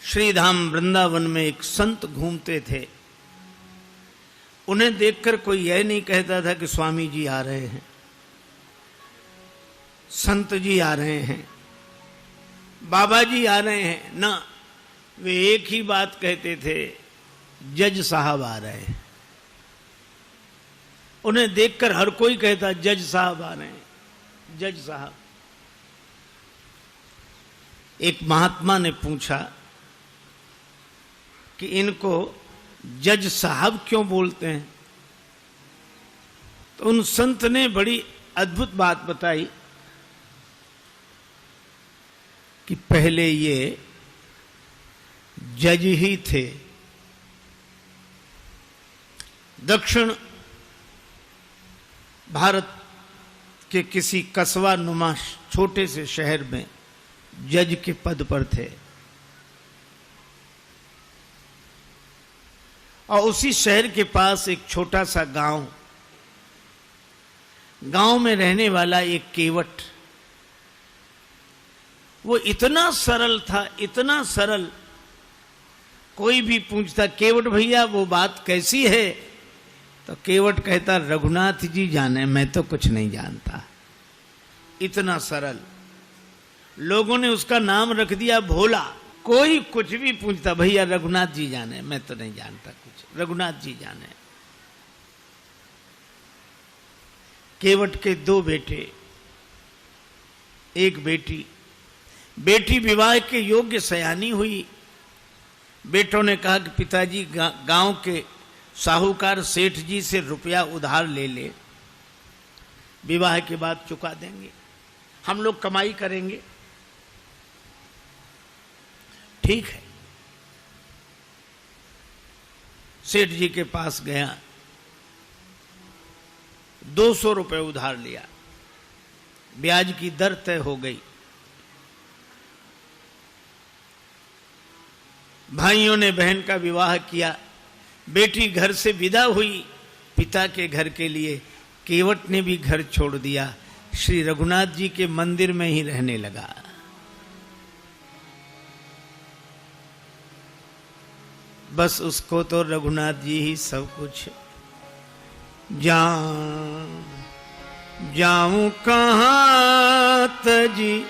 श्रीधाम वृंदावन में एक संत घूमते थे। उन्हें देखकर कोई यह नहीं कहता था कि स्वामी जी आ रहे हैं, संत जी आ रहे हैं, बाबा जी आ रहे हैं। ना, वे एक ही बात कहते थे, जज साहब आ रहे हैं। उन्हें देखकर हर कोई कहता जज साहब आ रहे हैं, जज साहब। एक महात्मा ने पूछा कि इनको जज साहब क्यों बोलते हैं? तो उन संत ने बड़ी अद्भुत बात बताई कि पहले ये जज ही थे। दक्षिण भारत के किसी कस्बा नुमा छोटे से शहर में जज के पद पर थे और उसी शहर के पास एक छोटा सा गांव में रहने वाला एक केवट, वो इतना सरल था, इतना सरल। कोई भी पूछता केवट भैया वो बात कैसी है, तो केवट कहता रघुनाथ जी जाने, मैं तो कुछ नहीं जानता। इतना सरल। लोगों ने उसका नाम रख दिया भोला। कोई कुछ भी पूछता भैया रघुनाथ जी जाने, मैं तो नहीं जानता कुछ, रघुनाथ जी जाने। केवट के 2 बेटे, एक बेटी। बेटी विवाह के योग्य सयानी हुई। बेटों ने कहा कि पिताजी गांव के साहूकार सेठ जी से रुपया उधार ले ले, विवाह के बाद चुका देंगे, हम लोग कमाई करेंगे। ठीक है। सेठ जी के पास गया, 200 रुपए उधार लिया, ब्याज की दर तय हो गई। भाइयों ने बहन का विवाह किया, बेटी घर से विदा हुई पिता के घर के लिए। केवट ने भी घर छोड़ दिया, श्री रघुनाथ जी के मंदिर में ही रहने लगा। बस उसको तो रघुनाथ जी ही सब कुछ। जाऊं कहां तजी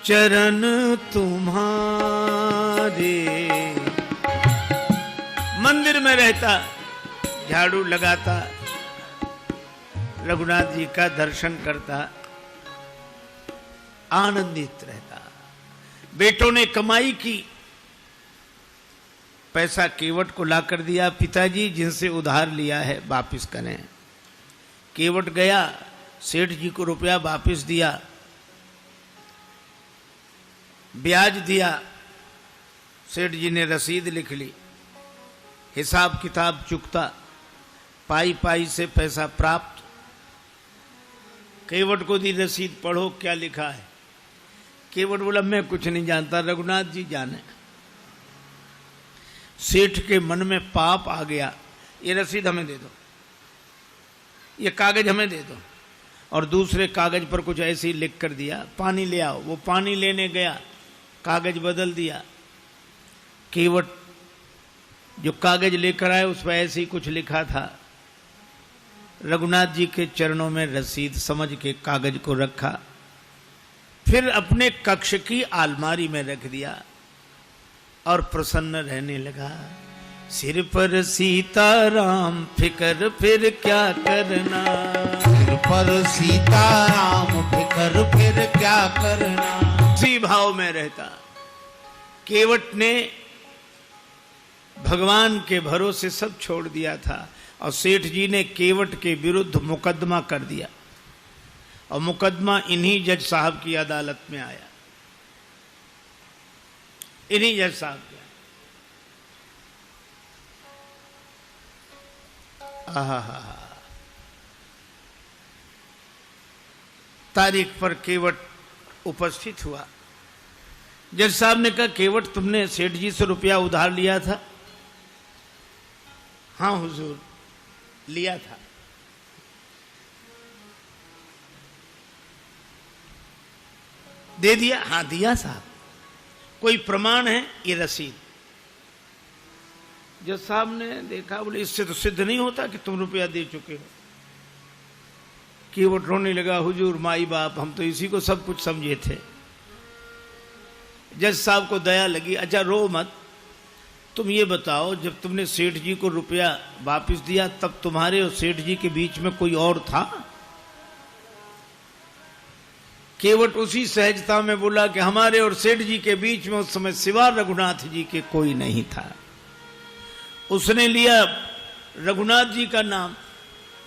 चरण तुम्हारे। मंदिर में रहता, झाड़ू लगाता, रघुनाथ जी का दर्शन करता, आनंदित रहता। बेटों ने कमाई की, पैसा केवट को लाकर दिया, पिताजी जिनसे उधार लिया है वापस करें। केवट गया, सेठ जी को रुपया वापस दिया, ब्याज दिया। सेठ जी ने रसीद लिख ली, हिसाब किताब चुकता, पाई पाई से पैसा प्राप्त। केवट को दी रसीद, पढ़ो क्या लिखा है। केवट बोला मैं कुछ नहीं जानता, रघुनाथ जी जाने। सेठ के मन में पाप आ गया, ये रसीद हमें दे दो, ये कागज हमें दे दो। और दूसरे कागज पर कुछ ऐसे ही लिख कर दिया, पानी ले आओ। वो पानी लेने गया, कागज बदल दिया। केवट जो कागज लेकर आए उस पर ऐसे ही कुछ लिखा था। रघुनाथ जी के चरणों में रसीद समझ के कागज को रखा, फिर अपने कक्ष की अलमारी में रख दिया और प्रसन्न रहने लगा। सिर पर सीताराम फिकर फिर क्या करना, सिर पर सीताराम फिकर फिर क्या करना। उसी भाव में रहता। केवट ने भगवान के भरोसे सब छोड़ दिया था और सेठ जी ने केवट के विरुद्ध मुकदमा कर दिया और मुकदमा इन्हीं जज साहब की अदालत में आया। इन्हीं जज साहब के। तारीख पर केवट उपस्थित हुआ। जज साहब ने कहा केवट तुमने सेठ जी से रुपया उधार लिया था? हाँ हुजूर, लिया था। दे दिया? हाँ दिया साहब। कोई प्रमाण है? ये रसीद। जज साहब ने देखा, बोले इससे तो सिद्ध नहीं होता कि तुम रुपया दे चुके हो। केवट रोने लगा, हुजूर माई बाप हम तो इसी को सब कुछ समझे थे। जज साहब को दया लगी, अच्छा रो मत, तुम ये बताओ जब तुमने सेठ जी को रुपया वापस दिया तब तुम्हारे और सेठ जी के बीच में कोई और था? केवट उसी सहजता में बोला कि हमारे और सेठ जी के बीच में उस समय सिवा रघुनाथ जी के कोई नहीं था। उसने लिया रघुनाथ जी का नाम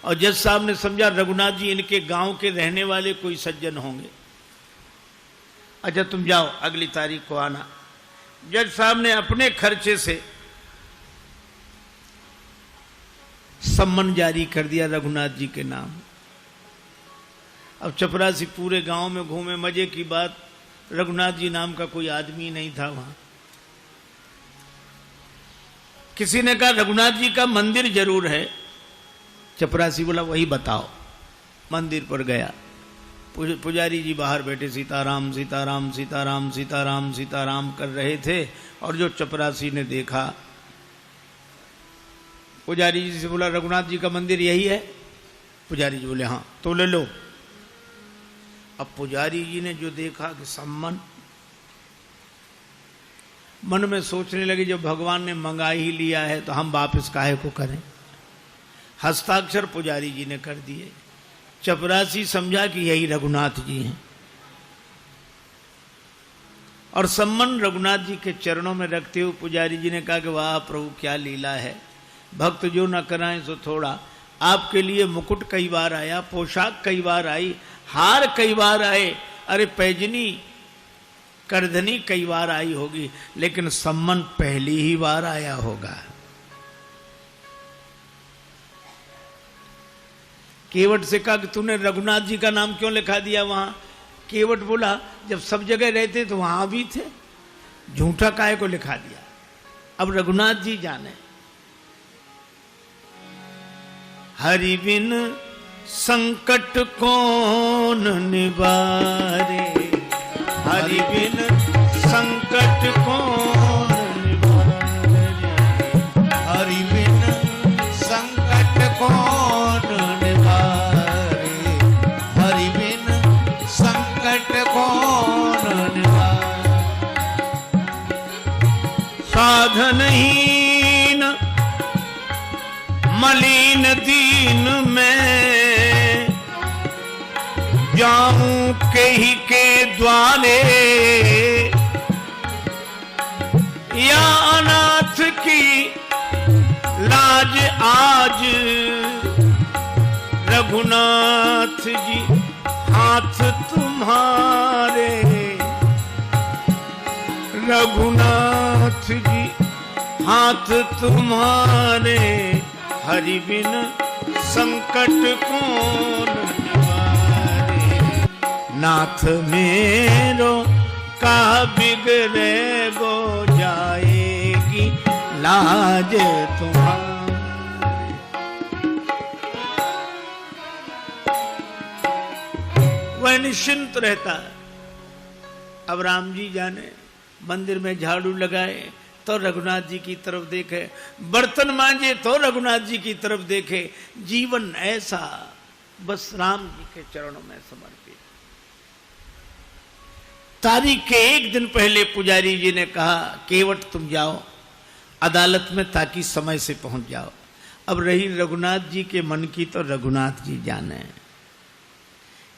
और जज साहब ने समझा रघुनाथ जी इनके गांव के रहने वाले कोई सज्जन होंगे। अच्छा तुम जाओ, अगली तारीख को आना। जज साहब ने अपने खर्चे से सम्मन जारी कर दिया रघुनाथ जी के नाम। अब चपरासी पूरे गांव में घूमे, मजे की बात, रघुनाथ जी नाम का कोई आदमी नहीं था वहां। किसी ने कहा रघुनाथ जी का मंदिर जरूर है। चपरासी बोला वही बताओ। मंदिर पर गया, पुजारी जी बाहर बैठे सीताराम सीताराम सीताराम सीताराम सीताराम कर रहे थे। और जो चपरासी ने देखा, पुजारी जी से बोला रघुनाथ जी का मंदिर यही है? पुजारी जी बोले हाँ। तो ले लो। अब पुजारी जी ने जो देखा कि सम्मन, मन में सोचने लगे जब भगवान ने मंगा ही लिया है तो हम वापस काहे को करें। हस्ताक्षर पुजारी जी ने कर दिए। चपरासी समझा कि यही रघुनाथ जी हैं और सम्मन रघुनाथ जी के चरणों में रखते हुए पुजारी जी ने कहा कि वाह प्रभु क्या लीला है, भक्त जो न कराएं सो थोड़ा। आपके लिए मुकुट कई बार आया, पोशाक कई बार आई, हार कई बार आए, अरे पैजनी करधनी कई बार आई होगी, लेकिन सम्मन पहली ही बार आया होगा। केवट से कहा कि तूने रघुनाथ जी का नाम क्यों लिखा दिया वहां? केवट बोला जब सब जगह रहते तो वहां भी थे, झूठा काहे को लिखा दिया। अब रघुनाथ जी जाने। हरि बिन संकट कौन निवारे, हरि बिन संकट कौन निवारे, हरि बिन संकट कौन निवारे, हरि बिन संकट कौन निवारे। साधनहीन मलिन दीन में जाऊं कहीं के द्वारे, या अनाथ की लाज आज रघुनाथ जी हाथ तुम्हारे, रघुनाथ जी हाथ तुम्हारे, हरि बिन संकट कौन निवारे। नाथ मेरो का बिगड़े गो जाएगी लाज तुम्हारे। वह निश्चिंत रहता। अब राम जी जाने, मंदिर में झाड़ू लगाए तो रघुनाथ जी की तरफ देखे, बर्तन मांजे तो रघुनाथ जी की तरफ देखे। जीवन ऐसा बस राम जी के चरणों में समर्पित। तारीख के एक दिन पहले पुजारी जी ने कहा केवट तुम जाओ अदालत में ताकि समय से पहुंच जाओ। अब रही रघुनाथ जी के मन की तो रघुनाथ जी जाने।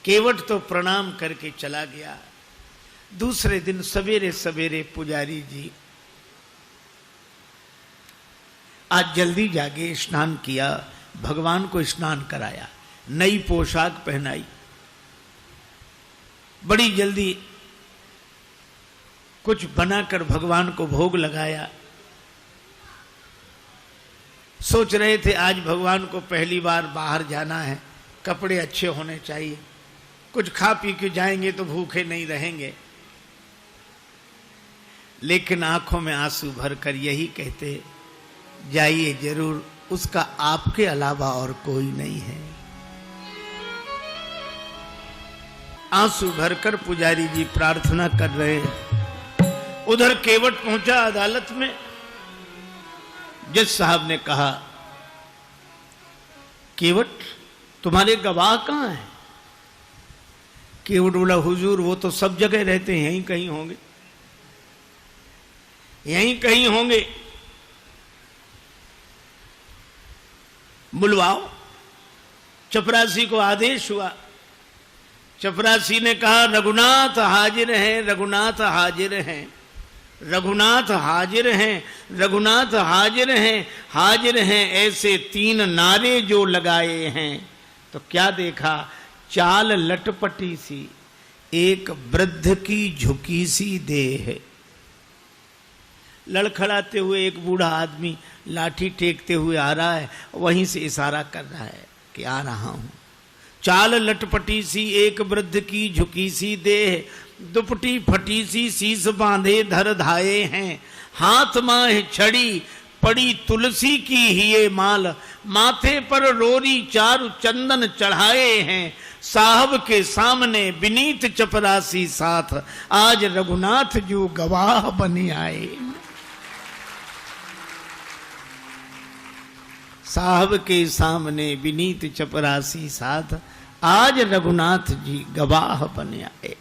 केवट तो प्रणाम करके चला गया। दूसरे दिन सवेरे सवेरे पुजारी जी आज जल्दी जागे, स्नान किया, भगवान को स्नान कराया, नई पोशाक पहनाई, बड़ी जल्दी कुछ बनाकर भगवान को भोग लगाया। सोच रहे थे आज भगवान को पहली बार बाहर जाना है, कपड़े अच्छे होने चाहिए, कुछ खा पी के जाएंगे तो भूखे नहीं रहेंगे। लेकिन आंखों में आंसू भरकर यही कहते जाइए जरूर, उसका आपके अलावा और कोई नहीं है। आंसू भरकर पुजारी जी प्रार्थना कर रहे। उधर केवट पहुंचा अदालत में। जज साहब ने कहा, केवट तुम्हारे गवाह कहां हैं? केवट बोला, हुजूर वो तो सब जगह रहते हैं, यहीं कहीं होंगे, यहीं कहीं होंगे। बुलवाओ। चपरासी को आदेश हुआ। चपरासी ने कहा, रघुनाथ हाजिर हैं, रघुनाथ हाजिर हैं, रघुनाथ हाजिर हैं, रघुनाथ हाजिर हैं, हाजिर हैं। ऐसे 3 नारे जो लगाए हैं तो क्या देखा? चाल लटपटी सी, एक वृद्ध की झुकी सी देह। लड़खड़ाते हुए एक बूढ़ा आदमी लाठी टेकते हुए आ रहा है, वहीं से इशारा कर रहा है कि आ रहा हूं। चाल लटपटी सी, एक वृद्ध की झुकी सी देह, दुपटी फटी सी, शीस बांधे धर धाये हैं, हाथ माह छड़ी पड़ी तुलसी की हिये माल, माथे पर रोरी चारु चंदन चढ़ाए हैं, साहब के सामने विनीत चपरासी साथ, आज रघुनाथ जो गवाह बनी आए। साहब के सामने विनीत चपरासी साथ, आज रघुनाथ जी गवाह बने आए।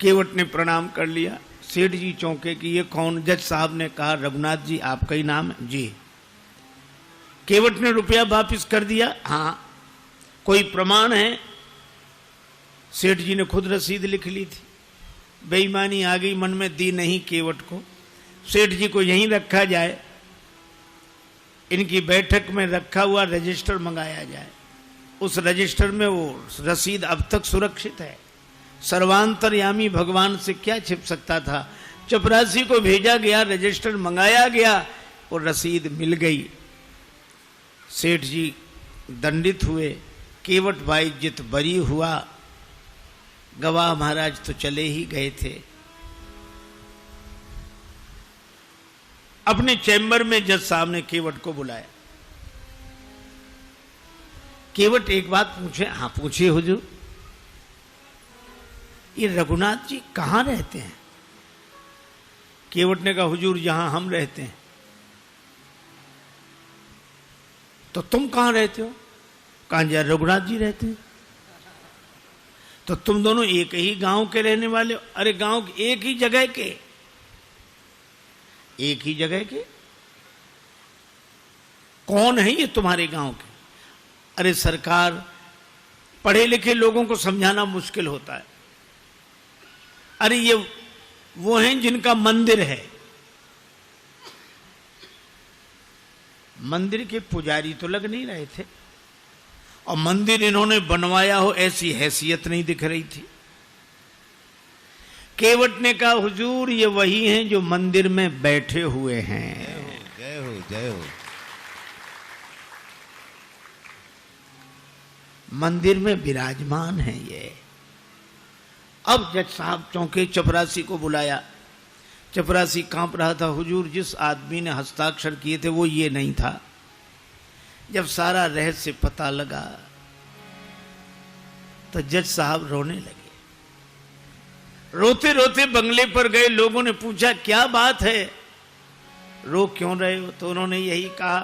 केवट ने प्रणाम कर लिया। सेठ जी चौंके कि ये कौन? जज साहब ने कहा, रघुनाथ जी आपका ही नाम है? जी। केवट ने रुपया वापस कर दिया। हाँ। कोई प्रमाण है? सेठ जी ने खुद रसीद लिख ली थी। बेईमानी आ गई मन में, दी नहीं केवट को। सेठ जी को यहीं रखा जाए, इनकी बैठक में रखा हुआ रजिस्टर मंगाया जाए। उस रजिस्टर में वो रसीद अब तक सुरक्षित है। सर्वांतरयामी भगवान से क्या छिप सकता था? चपरासी को भेजा गया, रजिस्टर मंगाया गया और रसीद मिल गई। सेठ जी दंडित हुए। केवट भाई जित बरी हुआ। गवाह महाराज तो चले ही गए थे। अपने चैम्बर में जज साहब ने केवट को बुलाया। केवट एक बात पूछे। हाँ पूछिए हुजूर। ये रघुनाथ जी कहां रहते हैं? केवट ने कहा, हुजूर यहां हम रहते हैं। तो तुम कहां रहते हो? कहां जा? रघुनाथ जी रहते हैं। तो तुम दोनों एक ही गांव के रहने वाले हो? अरे गांव एक ही जगह के। एक ही जगह के? कौन है ये तुम्हारे गांव के? अरे सरकार, पढ़े लिखे लोगों को समझाना मुश्किल होता है। अरे ये वो हैं जिनका मंदिर है। मंदिर के पुजारी तो लग नहीं रहे थे, और मंदिर इन्होंने बनवाया हो ऐसी हैसियत नहीं दिख रही थी। केवट ने कहा, हुजूर ये वही हैं जो मंदिर में बैठे हुए हैं। जय हो जय हो। मंदिर में विराजमान है ये। अब जज साहब चौंके। चपरासी को बुलाया। चपरासी कांप रहा था। हुजूर जिस आदमी ने हस्ताक्षर किए थे वो ये नहीं था। जब सारा रहस्य पता लगा तो जज साहब रोने लगे। रोते रोते बंगले पर गए। लोगों ने पूछा, क्या बात है, रो क्यों रहे हो? तो उन्होंने यही कहा,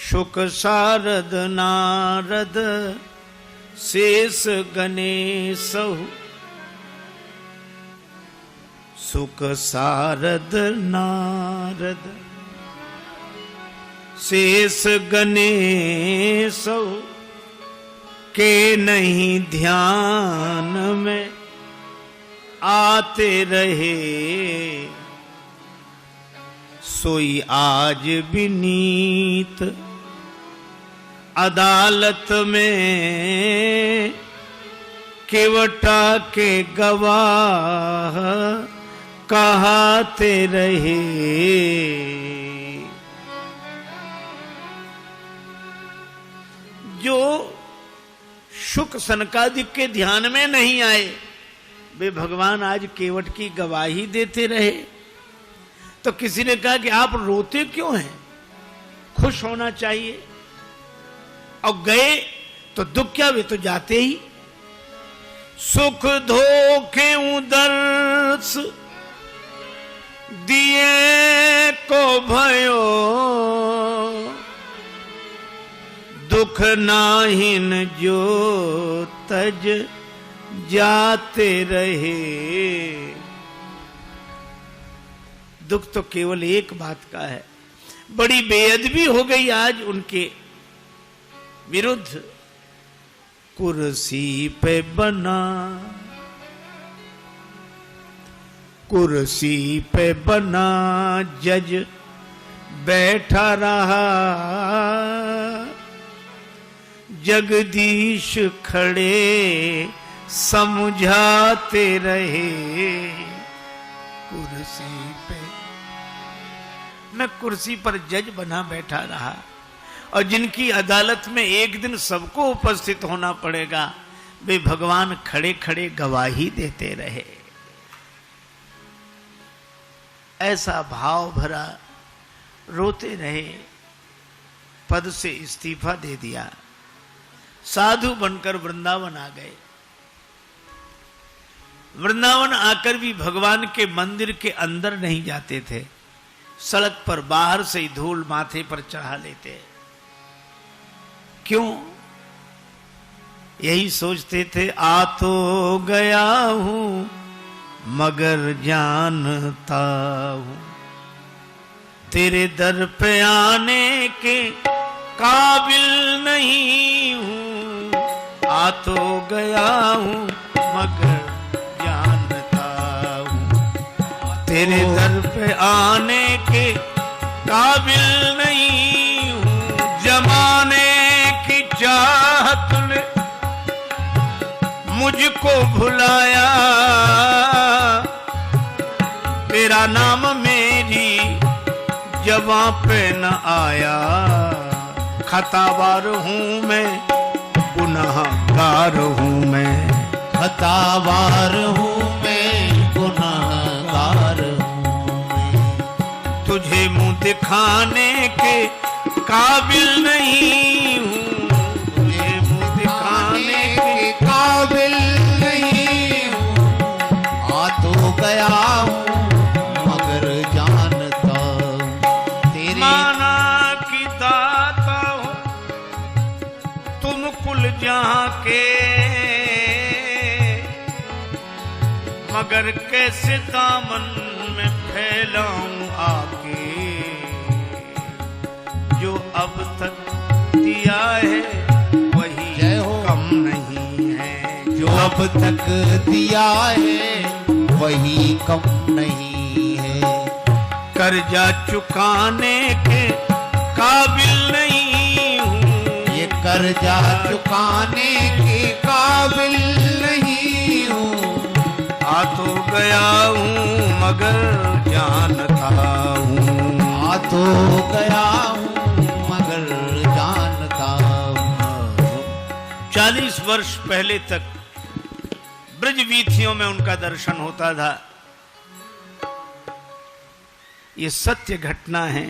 शुक सारद नारद शेष गणेशहु, सुख सारद नारद शेष गणेशहु, के नहीं ध्यान में आते रहे, सोई आज विनीत अदालत में, केवटा के गवाह कहाते रहे। जो शुक सनकादिक के ध्यान में नहीं आए वे भगवान आज केवट की गवाही देते रहे। तो किसी ने कहा कि आप रोते क्यों हैं, खुश होना चाहिए। और गए तो दुख क्या, वे तो जाते ही। सुख धोखे दर्श दिए को भयो, दुख नाहिन जो तज जाते रहे। दुख तो केवल एक बात का है, बड़ी बेअदबी हो गई आज उनके विरुद्ध। कुर्सी पे बना, कुर्सी पे बना जज बैठा रहा, जगदीश खड़े समझाते रहे। कुर्सी पे मैं कुर्सी पर जज बना बैठा रहा, और जिनकी अदालत में एक दिन सबको उपस्थित होना पड़ेगा, वे भगवान खड़े खड़े गवाही देते रहे। ऐसा भाव भरा रोते रहे, पद से इस्तीफा दे दिया, साधु बनकर वृंदावन आ गए। वृंदावन आकर भी भगवान के मंदिर के अंदर नहीं जाते थे, सड़क पर बाहर से ही धूल माथे पर चढ़ा लेते। क्यों? यही सोचते थे, आ तो गया हूं मगर जानता हूं तेरे दर पे आने के काबिल नहीं हूं। आ तो गया हूं मगर जानता हूं तेरे दर पे आने के काबिल नहीं हूं। जमाने की चाहत ने मुझको भुलाया, तेरा नाम मेरी जबां पे न आया। खतावार हूं मैं, गुनाहगार हूं मैं, खतावार हूँ मैं, गुनाहगार हूँ मैं। तुझे मुंह दिखाने के काबिल नहीं हूं, तुझे मुंह दिखाने के काबिल नहीं हूँ। आ तो गया हूँ मगर जानता हूँ तेरे माना की दाता हो तुम कुल जहां के, मगर कैसे दामन में फैलाऊं आके। जो अब तक दिया है वही जय हो। कम नहीं है, जो अब तक दिया है वही कम नहीं है। कर्जा चुकाने के काबिल नहीं हूँ, ये कर्जा चुकाने के काबिल नहीं हूँ। आ तो गया हूँ मगर जानता हूँ। आ तो गया हूँ मगर जानता हूँ। 40 वर्ष पहले तक ब्रज वीथियों में उनका दर्शन होता था। ये सत्य घटना है।